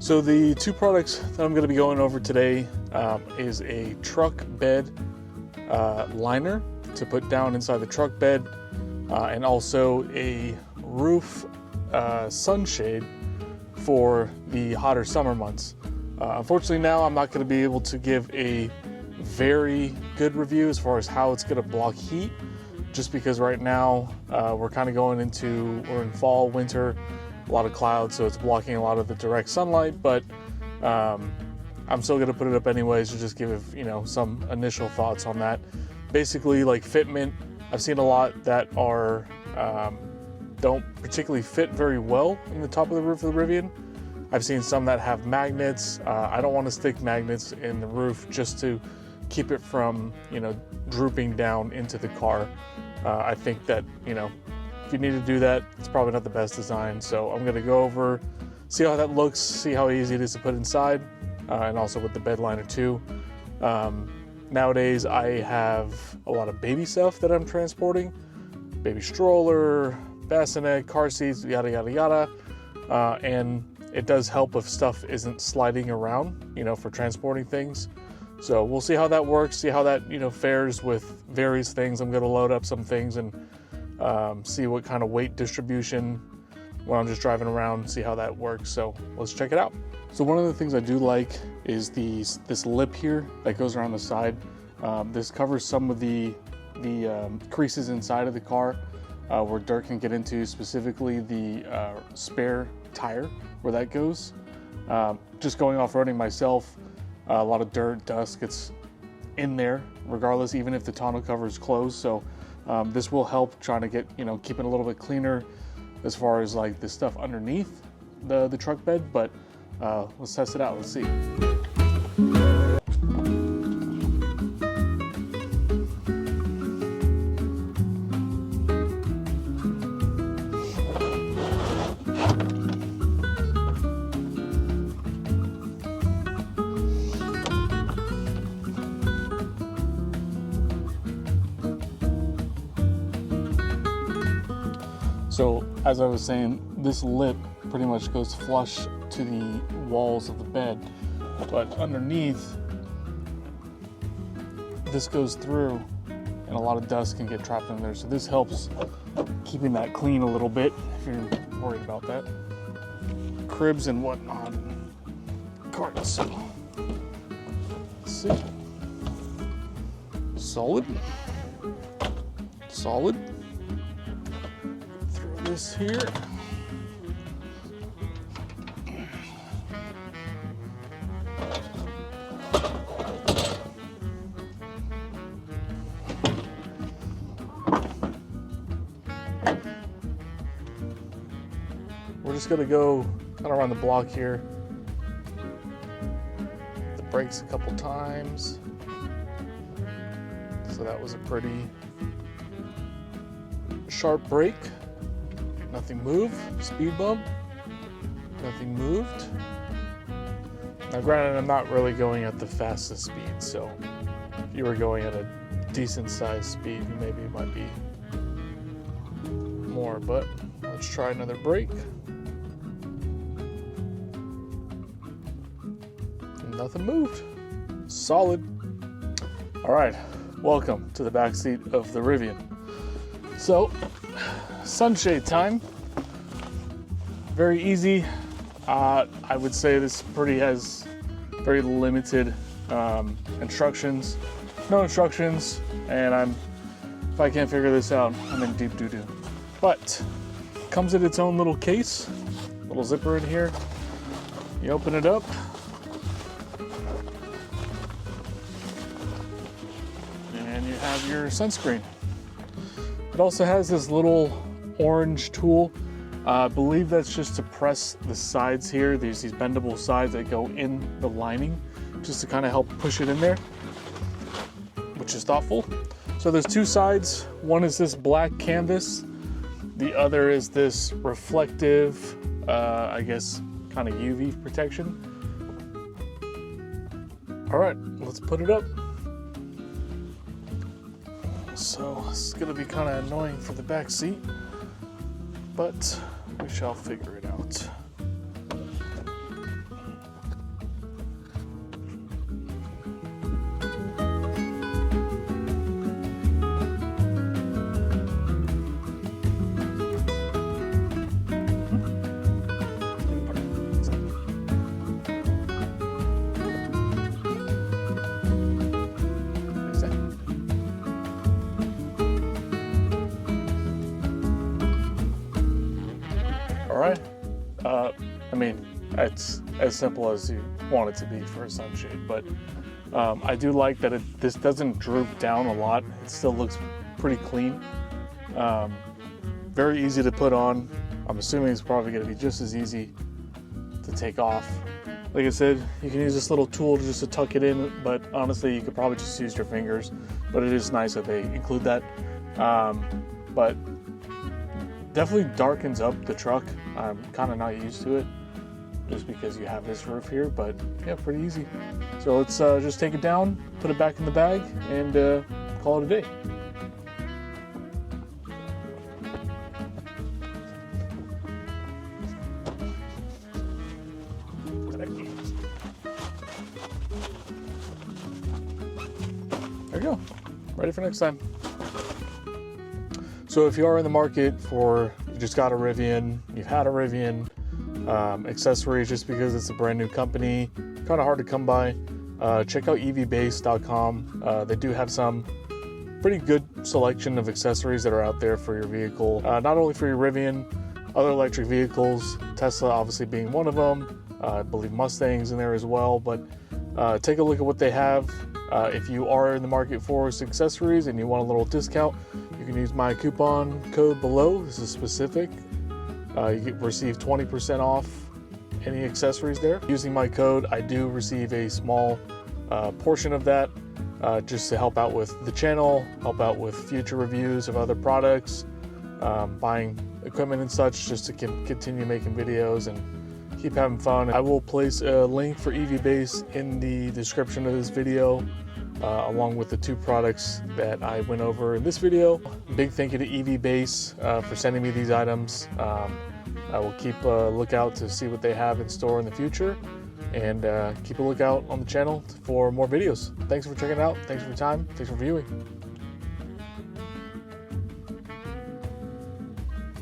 So the two products that I'm going to be going over today is a truck bed liner to put down inside the truck bed, and also a roof sunshade for the hotter summer months. Unfortunately now I'm not going to be able to give a very good review as far as how it's going to block heat, just because right now we're kind of we're in fall, winter, a lot of clouds, so it's blocking a lot of the direct sunlight, but I'm still going to put it up anyways to just give some initial thoughts on that. Basically, like fitment, I've seen a lot that are don't particularly fit very well in the top of the roof of the Rivian. I've seen some that have magnets. I don't want to stick magnets in the roof just to keep it from drooping down into the car. I think that if you need to do that, it's probably not the best design. So I'm going to go over, see how that looks, see how easy it is to put inside, and also with the bed liner too. Nowadays I have a lot of baby stuff that I'm transporting, baby stroller, bassinet, car seats, yada yada yada, and it does help if stuff isn't sliding around, for transporting things. So we'll see how that works, see how that fares with various things. I'm going to load up some things and see what kind of weight distribution when I'm just driving around, see how that works. So let's check it out. So one of the things I do like is this lip here that goes around the side. This covers some of the creases inside of the car where dirt can get into, specifically the spare tire where that goes. Just going off-roading myself, a lot of dirt, dust gets in there regardless, even if the tonneau cover is closed. So this will help trying to get, keep it a little bit cleaner as far as like the stuff underneath the truck bed, but let's test it out, let's see. So as I was saying, this lip pretty much goes flush to the walls of the bed, but underneath this goes through and a lot of dust can get trapped in there. So this helps keeping that clean a little bit if you're worried about that. Cribs and whatnot, carts. So let's see. Solid. This here. We're just gonna go kind of around the block here. The brakes a couple times. So that was a pretty sharp brake. Nothing moved. Speed bump. Nothing moved. Now granted, I'm not really going at the fastest speed, so if you were going at a decent sized speed, maybe it might be more, but let's try another brake. Nothing moved. Solid. All right, welcome to the back seat of the Rivian. So, sunshade time. Very easy. I would say this has very limited instructions. No instructions, and if I can't figure this out, I'm in deep doo-doo. But comes in its own little case, little zipper in here. You open it up. And you have your sunscreen. It also has this little orange tool. I believe that's just to press the sides here. There's these bendable sides that go in the lining just to kind of help push it in there, which is thoughtful. So there's two sides. One is this black canvas. The other is this reflective, I guess, kind of UV protection. All right, let's put it up. So it's gonna be kind of annoying for the back seat, but we shall figure it out. mean, it's as simple as you want it to be for a sunshade, but I do like that this doesn't droop down a lot. It still looks pretty clean. Very easy to put on. I'm assuming it's probably going to be just as easy to take off. Like I said, you can use this little tool just to tuck it in, but honestly, you could probably just use your fingers. But it is nice that they include that. But definitely darkens up the truck. I'm kind of not used to it, just because you have this roof here, but yeah, pretty easy. So let's just take it down, put it back in the bag, and call it a day. There you go, ready for next time. So if you are in the market for, you just got a Rivian, you've had a Rivian, accessories just because it's a brand new company, kind of hard to come by, check out EVBASE.com. They do have some pretty good selection of accessories that are out there for your vehicle, not only for your Rivian, other electric vehicles, Tesla obviously being one of them. I believe Mustang's in there as well, but take a look at what they have. If you are in the market for accessories and you want a little discount, you can use my coupon code below. This is specific. You receive 20% off any accessories there. Using my code, I do receive a small portion of that just to help out with the channel, help out with future reviews of other products, buying equipment and such, just to continue making videos and keep having fun. I will place a link for EVBASE in the description of this video, along with the two products that I went over in this video. Big thank you to EVBASE for sending me these items. I will keep a lookout to see what they have in store in the future, and keep a lookout on the channel for more videos. Thanks for checking it out. Thanks for your time. Thanks for viewing.